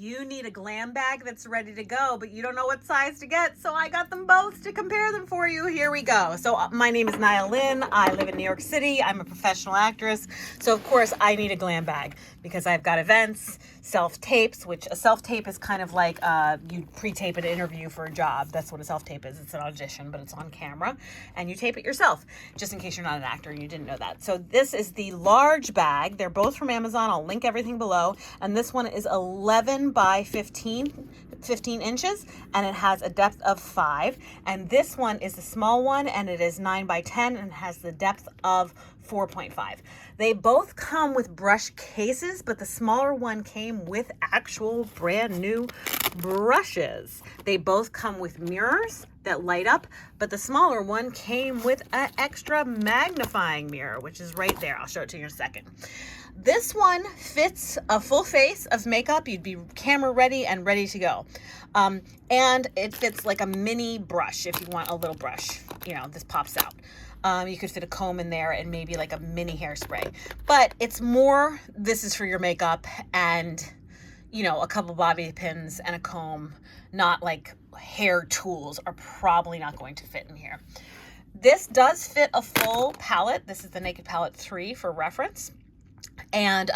You need a glam bag that's ready to go, but you don't know what size to get, so I got them both to compare them for you. Here we go. So my name is Nyle Lynn. I live in New York City. I'm a professional actress, so of course I need a glam bag because I've got events, self-tapes, which a self-tape is kind of like you pre-tape an interview for a job. That's what a self-tape is. It's an audition, but it's on camera, and you tape it yourself, just in case you're not an actor and you didn't know that. So this is the large bag. They're both from Amazon. I'll link everything below, and this one is 11 by 15 inches, and it has a depth of 5, and this one is the small one, and it is 9 by 10 and has the depth of 4.5. They both come with brush cases, but the smaller one came with actual brand new brushes. They both come with mirrors that light up, but the smaller one came with an extra magnifying mirror, which is right there. I'll show it to you in a second. This one fits a full face of makeup. You'd be camera ready and ready to go. And it fits like a mini brush if you want a little brush. You know, this pops out. You could fit a comb in there and maybe like a mini hairspray. But it's more, this is for your makeup and, you know, a couple bobby pins and a comb, not like hair tools are probably not going to fit in here. This does fit a full palette. This is the Naked Palette 3 for reference. And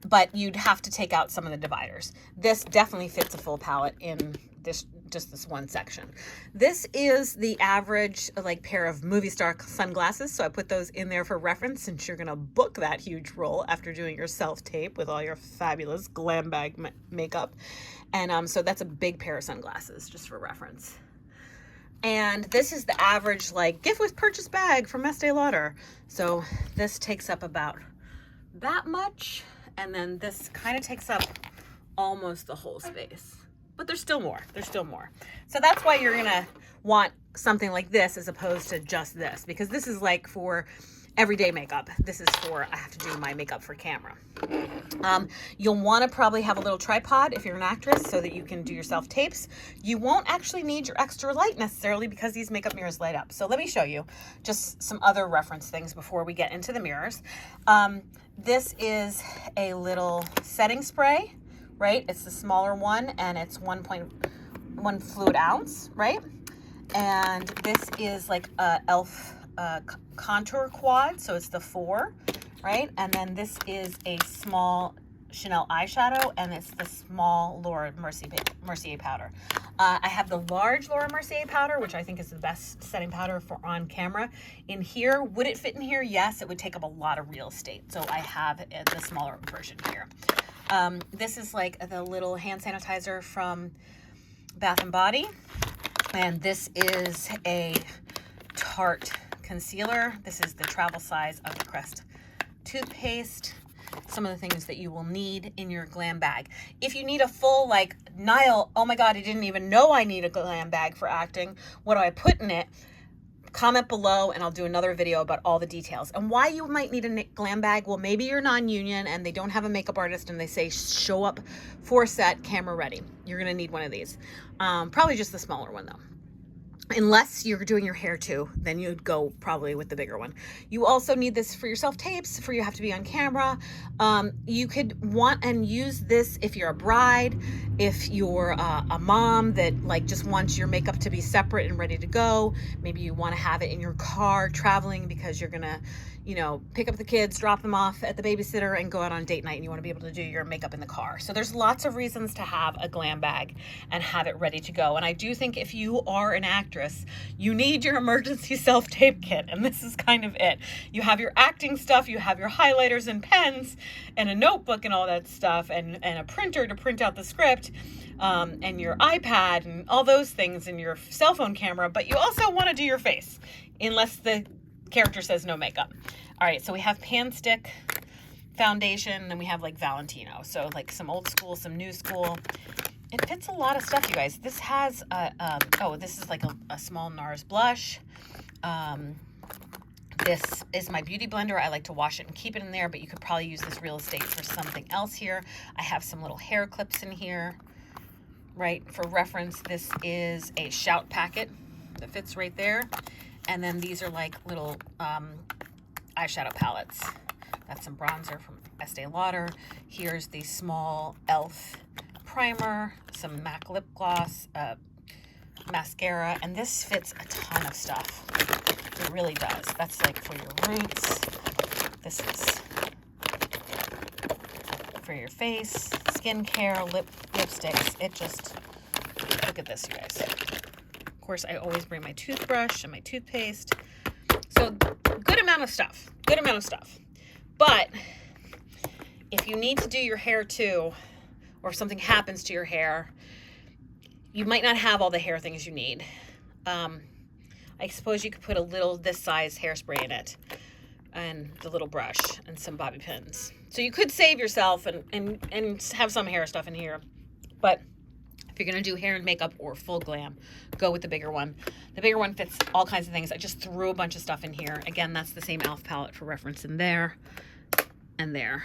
but you'd have to take out some of the dividers. This definitely fits a full palette in just this one section. This is the average like pair of movie star sunglasses, so I put those in there for reference since you're gonna book that huge role after doing your self-tape with all your fabulous glam bag makeup. And so that's a big pair of sunglasses just for reference. And this is the average like gift with purchase bag from Estee Lauder. So this takes up about that much, and then this kind of takes up almost the whole space, but there's still more. So that's why you're gonna want something like this as opposed to just this, because this is like for everyday makeup. This is for, I have to do my makeup for camera. You'll want to probably have a little tripod if you're an actress so that you can do your self-tapes. You won't actually need your extra light necessarily because these makeup mirrors light up. So let me show you just some other reference things before we get into the mirrors. This is a little setting spray, right? It's the smaller one, and it's 1.1 fluid ounce, right? And this is like a e.l.f. Contour quad, so it's the 4, right? And then this is a small Chanel eyeshadow, and it's the small Laura Mercier powder. I have the large Laura Mercier powder, which I think is the best setting powder for on camera. In here, would it fit in here? Yes, it would take up a lot of real estate, so I have the smaller version here. This is like the little hand sanitizer from Bath & Body, and this is a Tarte concealer. This is the travel size of the Crest toothpaste. Some of the things that you will need in your glam bag. If you need a full, like, Nyle, oh my God, I didn't even know I need a glam bag for acting. What do I put in it? Comment below and I'll do another video about all the details. And why you might need a glam bag, well, maybe you're non-union and they don't have a makeup artist and they say show up for set, camera ready. You're gonna need one of these. Probably just the smaller one though. Unless you're doing your hair too, then you'd go probably with the bigger one. You also need this for your self-tapes, for you have to be on camera. You could want and use this if you're a bride, if you're a mom that like just wants your makeup to be separate and ready to go. Maybe you want to have it in your car traveling because you're gonna, you know, pick up the kids, drop them off at the babysitter and go out on date night, and you want to be able to do your makeup in the car. So there's lots of reasons to have a glam bag and have it ready to go. And I do think if you are an actor, you need your emergency self-tape kit, and this is kind of it. You have your acting stuff, you have your highlighters and pens and a notebook and all that stuff, and a printer to print out the script, and your iPad and all those things, and your cell phone camera, but you also want to do your face unless the character says no makeup. All right, so we have Pan Stick foundation, and then we have like Valentino, so like some old school, some new school. It fits a lot of stuff, you guys. This has this is like a small NARS blush. This is my beauty blender. I like to wash it and keep it in there, but you could probably use this real estate for something else here. I have some little hair clips in here, right? For reference, this is a Shout packet that fits right there. And then these are like little eyeshadow palettes. That's some bronzer from Estee Lauder. Here's the small e.l.f. primer, some MAC lip gloss, mascara, and this fits a ton of stuff. It really does. That's like for your roots. This is for your face, skincare, lipsticks. It just, look at this, you guys. Of course, I always bring my toothbrush and my toothpaste. So good amount of stuff, good amount of stuff. But if you need to do your hair too, or if something happens to your hair, you might not have all the hair things you need. I suppose you could put a little this size hairspray in it, and the little brush and some bobby pins. So you could save yourself and have some hair stuff in here. But if you're gonna do hair and makeup or full glam, go with the bigger one. The bigger one fits all kinds of things. I just threw a bunch of stuff in here. Again, that's the same e.l.f. palette for reference in there and there.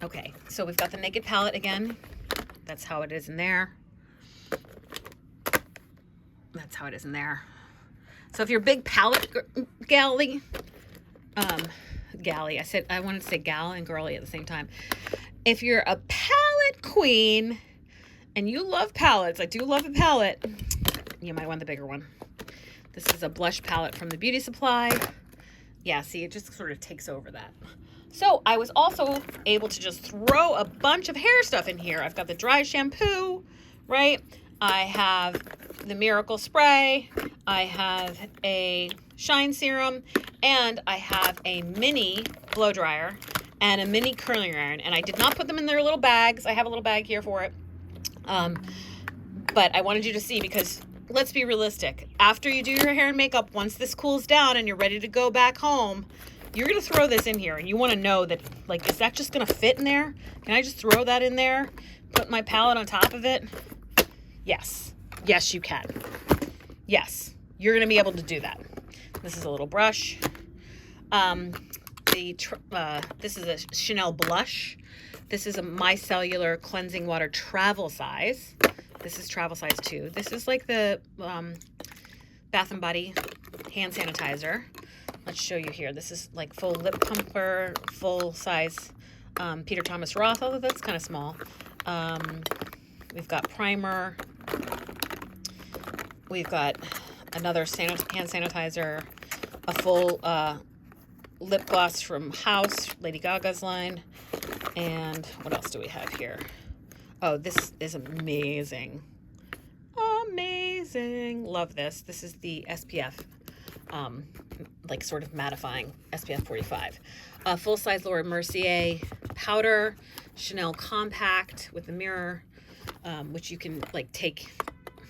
Okay, so we've got the Naked palette again. That's how it is in there. That's how it is in there. So if you're a big palette galley, I wanted to say gal and girly at the same time. If you're a palette queen and you love palettes, I do love a palette, you might want the bigger one. This is a blush palette from the Beauty Supply. Yeah, see, it just sort of takes over that. So I was also able to just throw a bunch of hair stuff in here. I've got the dry shampoo, right? I have the Miracle Spray. I have a Shine Serum, and I have a mini blow dryer and a mini curling iron. And I did not put them in their little bags. I have a little bag here for it. But I wanted you to see, because let's be realistic. After you do your hair and makeup, once this cools down and you're ready to go back home, you're going to throw this in here, and you want to know that, like, is that just going to fit in there? Can I just throw that in there? Put my palette on top of it? Yes. Yes, you can. Yes, you're going to be able to do that. This is a little brush. This is a Chanel blush. This is a micellar cleansing water travel size. This is travel size too. This is like the Bath & Body hand sanitizer. Let's show you here. This is like full lip pumper, full size Peter Thomas Roth, although that's kind of small. We've got primer. We've got another hand sanitizer, a full lip gloss from House, Lady Gaga's line. And what else do we have here? Oh, this is amazing. Amazing. Love this. This is the SPF, like sort of mattifying SPF 45. Full-size Laura Mercier powder, Chanel compact with a mirror, which you can like take,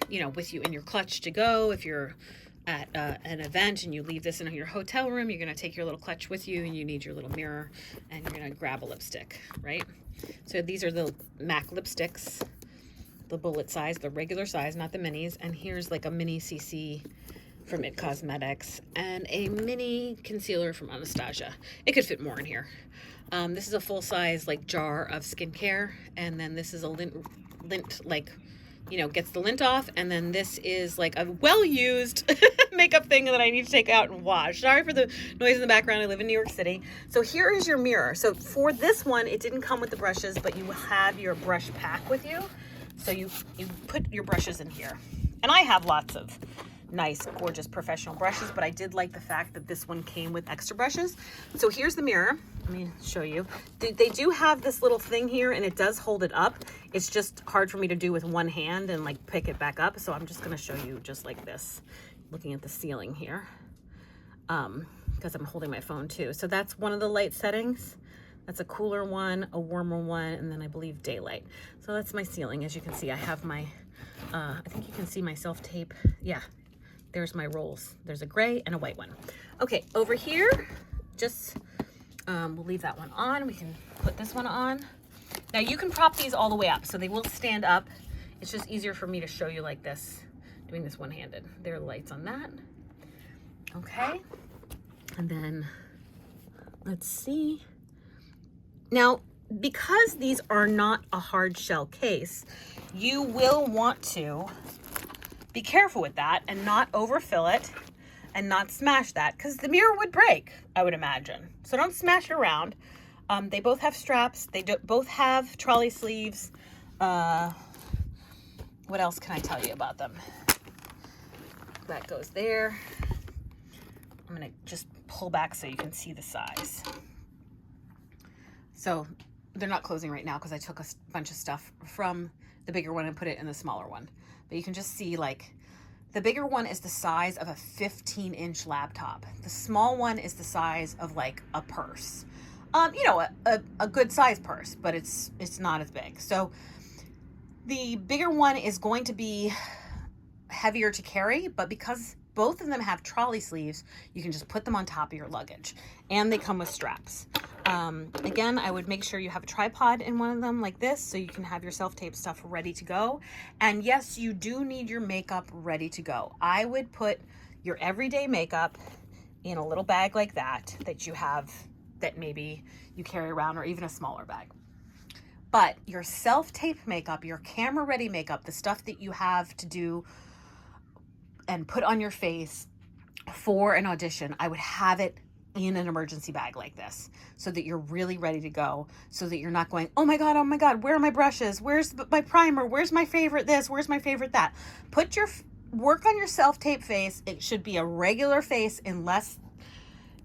you know, with you in your clutch to go. If you're at an event and you leave this in your hotel room, you're going to take your little clutch with you, and you need your little mirror, and you're going to grab a lipstick, right? So these are the MAC lipsticks, the bullet size, the regular size, not the minis. And here's like a mini CC from It Cosmetics and a mini concealer from Anastasia. It could fit more in here. This is a full size like jar of skincare, and then this is a lint like, you know, gets the lint off, and then this is like a well-used makeup thing that I need to take out and wash. Sorry for the noise in the background. I live in New York City. So here is your mirror. So for this one, it didn't come with the brushes, but you have your brush pack with you. So you put your brushes in here. And I have lots of nice, gorgeous professional brushes, but I did like the fact that this one came with extra brushes. So here's the mirror. Let me show you. They do have this little thing here, and it does hold it up. It's just hard for me to do with one hand and like pick it back up. So I'm just gonna show you just like this, looking at the ceiling here, because I'm holding my phone too. So that's one of the light settings. That's a cooler one, a warmer one, and then I believe daylight. So that's my ceiling. As you can see, I have my, I think you can see my self-tape. Yeah, there's my rolls. There's a gray and a white one. Okay, over here, just, we'll leave that one on. We can put this one on. Now you can prop these all the way up, so they will stand up. It's just easier for me to show you like this, doing this one-handed. There are lights on that. Okay, and then let's see. Now, because these are not a hard shell case, you will want to be careful with that and not overfill it and not smash that, because the mirror would break, I would imagine. So don't smash it around. They both have straps. They both have trolley sleeves. What else can I tell you about them? That goes there. I'm gonna just pull back so you can see the size. So they're not closing right now because I took a bunch of stuff from the bigger one and put it in the smaller one. But you can just see, like, the bigger one is the size of a 15-inch laptop. The small one is the size of like a purse. You know, a good size purse, but it's not as big. So the bigger one is going to be heavier to carry, but because both of them have trolley sleeves, you can just put them on top of your luggage, and they come with straps. Again, I would make sure you have a tripod in one of them like this so you can have your self-tape stuff ready to go. And yes, you do need your makeup ready to go. I would put your everyday makeup in a little bag like that you have, that maybe you carry around, or even a smaller bag. But your self-tape makeup, your camera ready makeup, the stuff that you have to do and put on your face for an audition, I would have it in an emergency bag like this so that you're really ready to go, so that you're not going, oh my God, where are my brushes? Where's my primer? Where's my favorite this? Where's my favorite that? Work on your self-tape face. It should be a regular face unless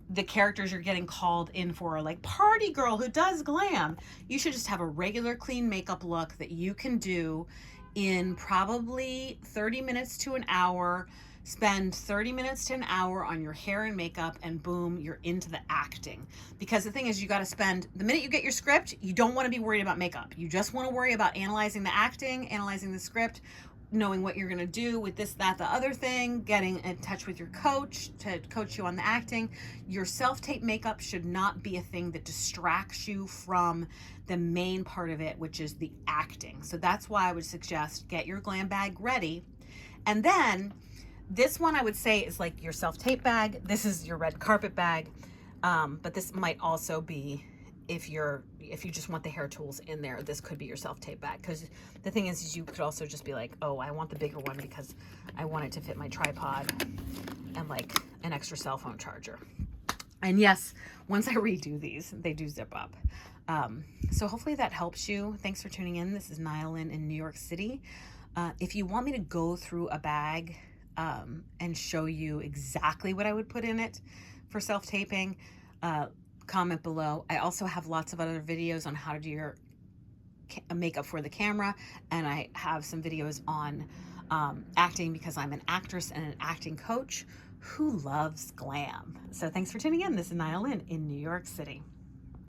the characters you're getting called in for are like party girl who does glam. You should just have a regular clean makeup look that you can do in probably 30 minutes to an hour. Spend 30 minutes to an hour on your hair and makeup, and boom, you're into the acting. Because the thing is, you got to spend, the minute you get your script, you don't want to be worried about makeup. You just want to worry about analyzing the acting, analyzing the script, knowing what you're going to do with this, that, the other thing, getting in touch with your coach to coach you on the acting. Your self-tape makeup should not be a thing that distracts you from the main part of it, which is the acting. So that's why I would suggest get your glam bag ready. And then this one I would say is like your self-tape bag. This is your red carpet bag. But this might also be, if you just want the hair tools in there, this could be your self-tape bag. Because the thing is you could also just be like, oh, I want the bigger one because I want it to fit my tripod and like an extra cell phone charger. And yes, once I redo these, they do zip up. So hopefully that helps you. Thanks for tuning in. This is Nyle Lynn in New York City. If you want me to go through a bag and show you exactly what I would put in it for self-taping, comment below. I also have lots of other videos on how to do your makeup for the camera, and I have some videos on acting, because I'm an actress and an acting coach who loves glam. So thanks for tuning in. This is Nyle Lynn in New York City.